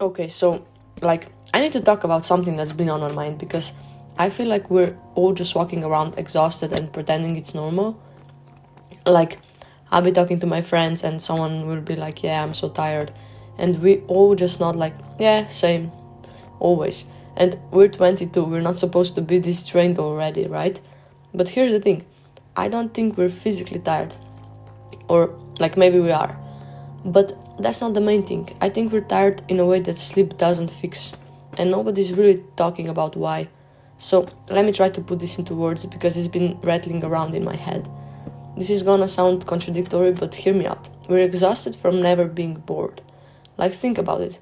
Okay, so like I need to talk about something that's been on my mind because I feel like we're all just walking around exhausted and pretending it's normal. Like I'll be talking to my friends and someone will be like, "Yeah, I'm so tired." And we all just not like, "Yeah, same, always." And we're 22, we're not supposed to be this trained already, right? But here's the thing, I don't think we're physically tired. Or like maybe we are. But that's not the main thing. I think we're tired in a way that sleep doesn't fix. And nobody's really talking about why. So let me try to put this into words because it's been rattling around in my head. This is gonna sound contradictory, but hear me out. We're exhausted from never being bored. Like, think about it.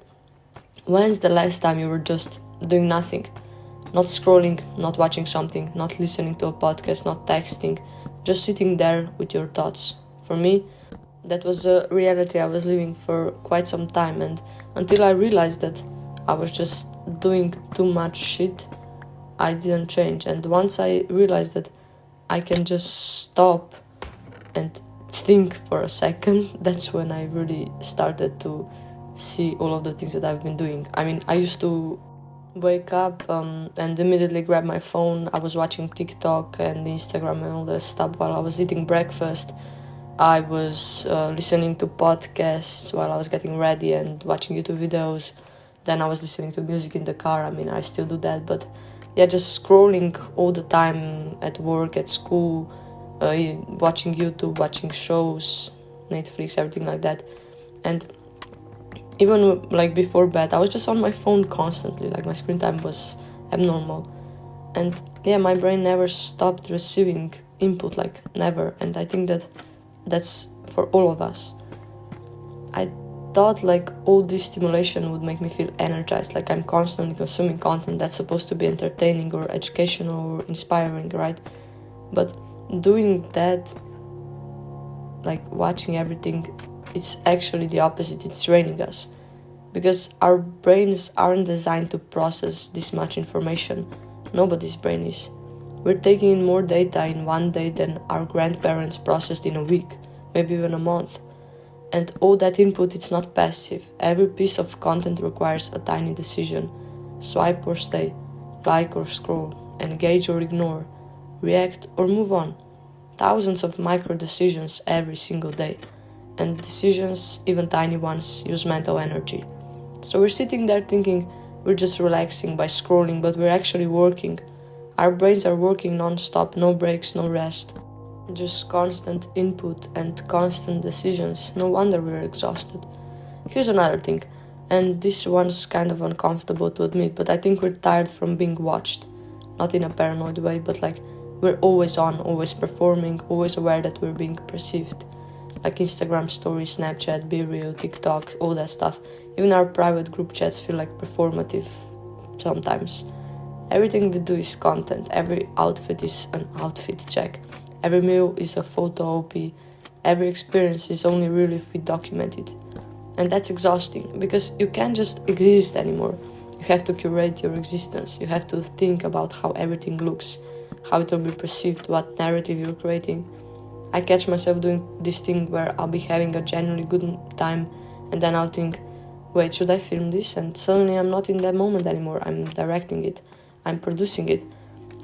When's the last time you were just doing nothing? Not scrolling, not watching something, not listening to a podcast, not texting, just sitting there with your thoughts. For me, that was a reality I was living for quite some time, and until I realized that I was just doing too much shit, I didn't change. And once I realized that I can just stop and think for a second, that's when I really started to see all of the things that I've been doing. I mean, I used to wake up and immediately grab my phone. I was watching TikTok and Instagram and all that stuff while I was eating breakfast. I was listening to podcasts while I was getting ready and watching YouTube videos. Then I was listening to music in the car. I mean, I still do that, but yeah, just scrolling all the time at work, at school, watching YouTube, watching shows, Netflix, everything like that. And even like before bed, I was just on my phone constantly. Like my screen time was abnormal. And yeah, my brain never stopped receiving input, like never. And I think that that's for all of us. I thought like all this stimulation would make me feel energized, like I'm constantly consuming content that's supposed to be entertaining or educational or inspiring, right? But doing that, like watching everything, it's actually the opposite. It's draining us because our brains aren't designed to process this much information. Nobody's brain is. We're taking in more data in one day than our grandparents processed in a week, maybe even a month. And all that input, it's not passive. Every piece of content requires a tiny decision. Swipe or stay, like or scroll, engage or ignore, react or move on. Thousands of micro decisions every single day. And decisions, even tiny ones, use mental energy. So we're sitting there thinking we're just relaxing by scrolling, but we're actually working. Our brains are working non-stop, no breaks, no rest. Just constant input and constant decisions. No wonder we're exhausted. Here's another thing, and this one's kind of uncomfortable to admit, but I think we're tired from being watched. Not in a paranoid way, but like we're always on, always performing, always aware that we're being perceived. Like Instagram stories, Snapchat, Be Real, TikTok, all that stuff. Even our private group chats feel like performative sometimes. Everything we do is content. Every outfit is an outfit check. Every meal is a photo op. Every experience is only real if we document it. And that's exhausting because you can't just exist anymore. You have to curate your existence. You have to think about how everything looks, how it will be perceived, what narrative you're creating. I catch myself doing this thing where I'll be having a genuinely good time and then I'll think, wait, should I film this? And suddenly I'm not in that moment anymore. I'm directing it. I'm producing it.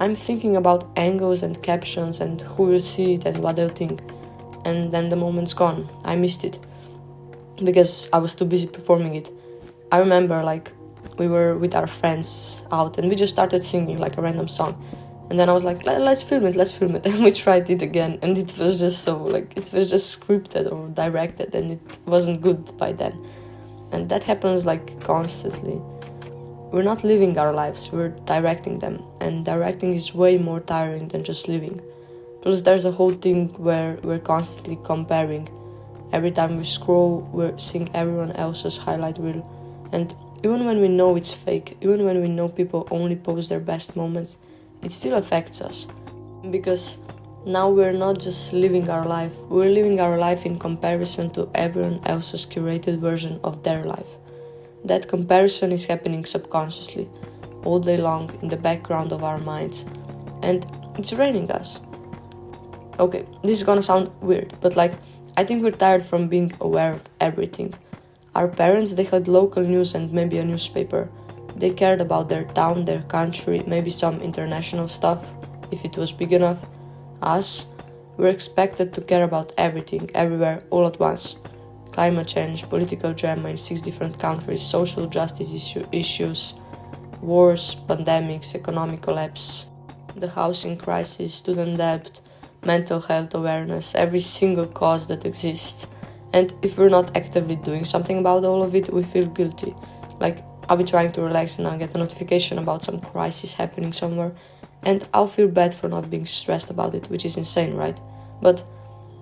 I'm thinking about angles and captions and who will see it and what they'll think. And then the moment's gone. I missed it because I was too busy performing it. I remember like we were with our friends out and we just started singing like a random song. And then I was like, let's film it. And we tried it again. And it was just so like, it was just scripted or directed and it wasn't good by then. And that happens like constantly. We're not living our lives, we're directing them. And directing is way more tiring than just living. Plus there's a whole thing where we're constantly comparing. Every time we scroll, we're seeing everyone else's highlight reel. And even when we know it's fake, even when we know people only post their best moments, it still affects us. Because now we're not just living our life, we're living our life in comparison to everyone else's curated version of their life. That comparison is happening subconsciously, all day long in the background of our minds. And it's draining us. Okay, this is gonna sound weird, but like, I think we're tired from being aware of everything. Our parents, they had local news and maybe a newspaper. They cared about their town, their country, maybe some international stuff, if it was big enough. Us, we're expected to care about everything, everywhere, all at once. Climate change, political drama in 6 different countries, social justice issues, wars, pandemics, economic collapse, the housing crisis, student debt, mental health awareness, every single cause that exists. And if we're not actively doing something about all of it, we feel guilty. Like, I'll be trying to relax and I'll get a notification about some crisis happening somewhere, and I'll feel bad for not being stressed about it, which is insane, right? But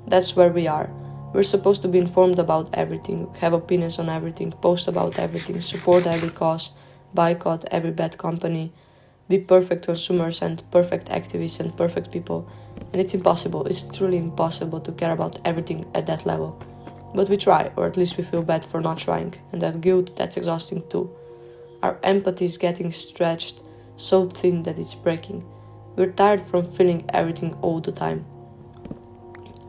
that's where we are. We're supposed to be informed about everything, have opinions on everything, post about everything, support every cause, boycott every bad company, be perfect consumers and perfect activists and perfect people. And it's impossible, it's truly impossible to care about everything at that level. But we try, or at least we feel bad for not trying, and that guilt, that's exhausting too. Our empathy is getting stretched so thin that it's breaking. We're tired from feeling everything all the time.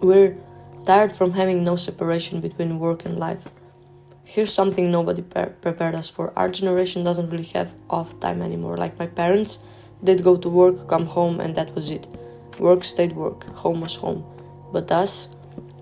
We're tired from having no separation between work and life. Here's something nobody prepared us for. Our generation doesn't really have off time anymore. Like my parents, they'd go to work, come home, and that was it. Work stayed work, home was home. But us,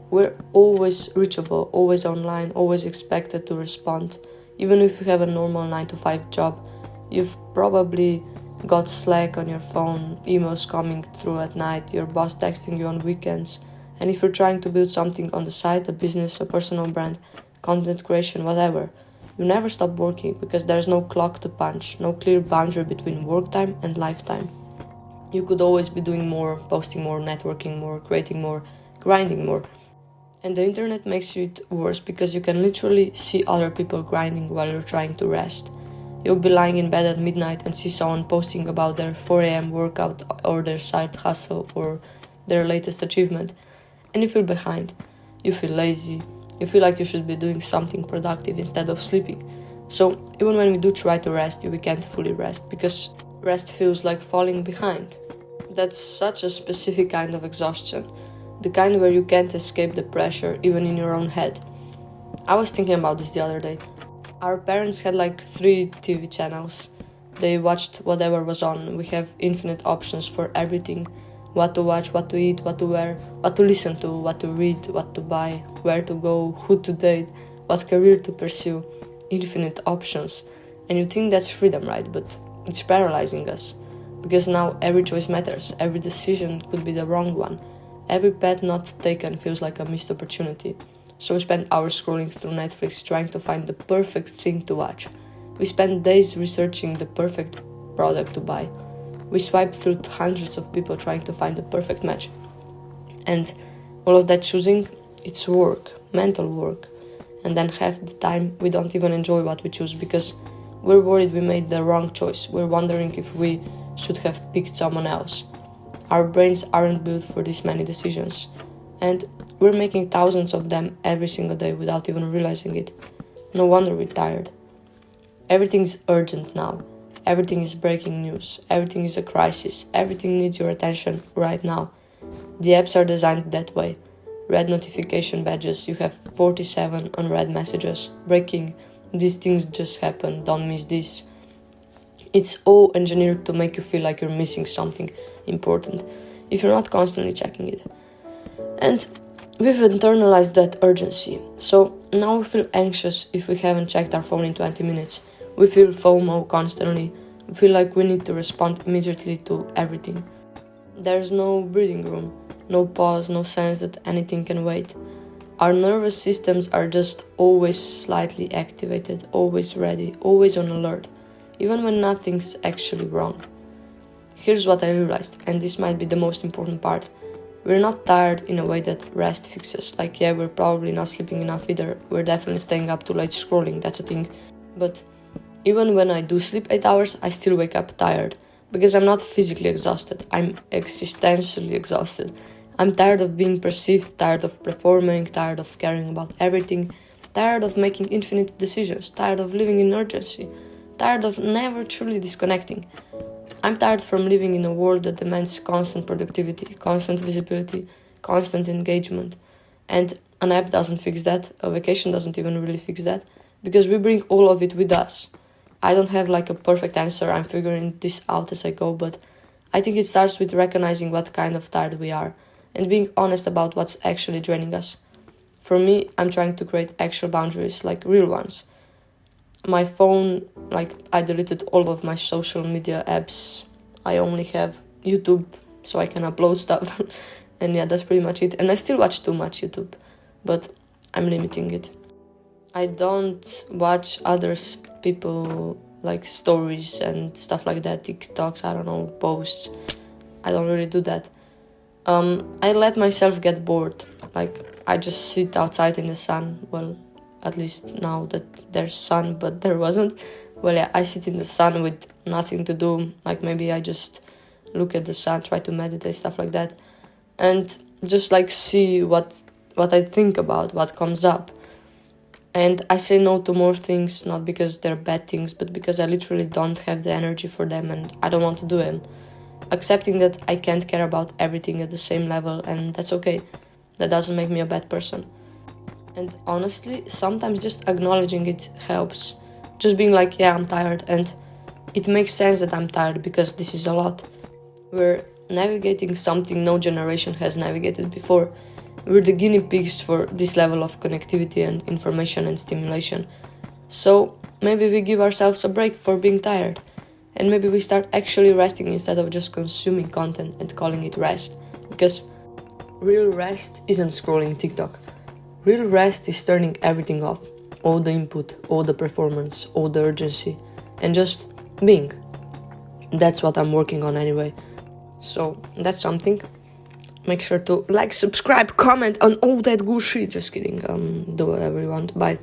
we're always reachable, always online, always expected to respond. Even if you have a normal 9-to-5 job, you've probably got Slack on your phone, emails coming through at night, your boss texting you on weekends. And if you're trying to build something on the side, a business, a personal brand, content creation, whatever, you never stop working because there's no clock to punch, no clear boundary between work time and lifetime. You could always be doing more, posting more, networking more, creating more, grinding more. And the internet makes it worse because you can literally see other people grinding while you're trying to rest. You'll be lying in bed at midnight and see someone posting about their 4 a.m. workout or their side hustle or their latest achievement, and you feel behind. You feel lazy. You feel like you should be doing something productive instead of sleeping. So even when we do try to rest, we can't fully rest because rest feels like falling behind. That's such a specific kind of exhaustion, the kind where you can't escape the pressure even in your own head. I was thinking about this the other day. Our parents had like 3 TV channels. They watched whatever was on. We have infinite options for everything. What to watch, what to eat, what to wear, what to listen to, what to read, what to buy, where to go, who to date, what career to pursue. Infinite options. And you think that's freedom, right? But it's paralyzing us. Because now every choice matters. Every decision could be the wrong one. Every path not taken feels like a missed opportunity. So we spend hours scrolling through Netflix trying to find the perfect thing to watch. We spend days researching the perfect product to buy. We swipe through hundreds of people trying to find the perfect match. And all of that choosing, it's work, mental work. And then half the time we don't even enjoy what we choose because we're worried we made the wrong choice. We're wondering if we should have picked someone else. Our brains aren't built for this many decisions. And we're making thousands of them every single day without even realizing it. No wonder we're tired. Everything is urgent now. Everything is breaking news. Everything is a crisis. Everything needs your attention right now. The apps are designed that way. Red notification badges, you have 47 unread messages. Breaking, these things just happened, don't miss this. It's all engineered to make you feel like you're missing something important if you're not constantly checking it. And we've internalized that urgency. So now we feel anxious if we haven't checked our phone in 20 minutes. We feel FOMO constantly. We feel like we need to respond immediately to everything. There's no breathing room, no pause, no sense that anything can wait. Our nervous systems are just always slightly activated, always ready, always on alert, even when nothing's actually wrong. Here's what I realized, and this might be the most important part. We're not tired in a way that rest fixes. Like, yeah, we're probably not sleeping enough either. We're definitely staying up too late scrolling, that's a thing. But even when I do sleep 8 hours, I still wake up tired. Because I'm not physically exhausted, I'm existentially exhausted. I'm tired of being perceived, tired of performing, tired of caring about everything, tired of making infinite decisions, tired of living in urgency, tired of never truly disconnecting. I'm tired from living in a world that demands constant productivity, constant visibility, constant engagement. And an app doesn't fix that, a vacation doesn't even really fix that, because we bring all of it with us. I don't have like a perfect answer. I'm figuring this out as I go, but I think it starts with recognizing what kind of tired we are and being honest about what's actually draining us. For me, I'm trying to create actual boundaries, like real ones. My phone, like I deleted all of my social media apps. I only have YouTube so I can upload stuff. And yeah, that's pretty much it. And I still watch too much YouTube, but I'm limiting it. I don't watch others people like stories and stuff like that, TikToks, I don't know, posts. I don't really do that. I let myself get bored. Like I just sit outside in the sun. Well, at least now that there's sun, but there wasn't. Well, yeah, I sit in the sun with nothing to do. Like maybe I just look at the sun, try to meditate, stuff like that, and just like see what I think about, what comes up. And I say no to more things, not because they're bad things, but because I literally don't have the energy for them and I don't want to do them. Accepting that I can't care about everything at the same level, and that's okay. That doesn't make me a bad person. And honestly, sometimes just acknowledging it helps. Just being like, yeah, I'm tired, and it makes sense that I'm tired because this is a lot. We're navigating something no generation has navigated before. We're the guinea pigs for this level of connectivity and information and stimulation. So maybe we give ourselves a break for being tired. And maybe we start actually resting instead of just consuming content and calling it rest. Because real rest isn't scrolling TikTok. Real rest is turning everything off. All the input, all the performance, all the urgency. And just being. That's what I'm working on anyway. So that's something. Make sure to like, subscribe, comment on all that good shit. Just kidding. Do whatever you want. Bye.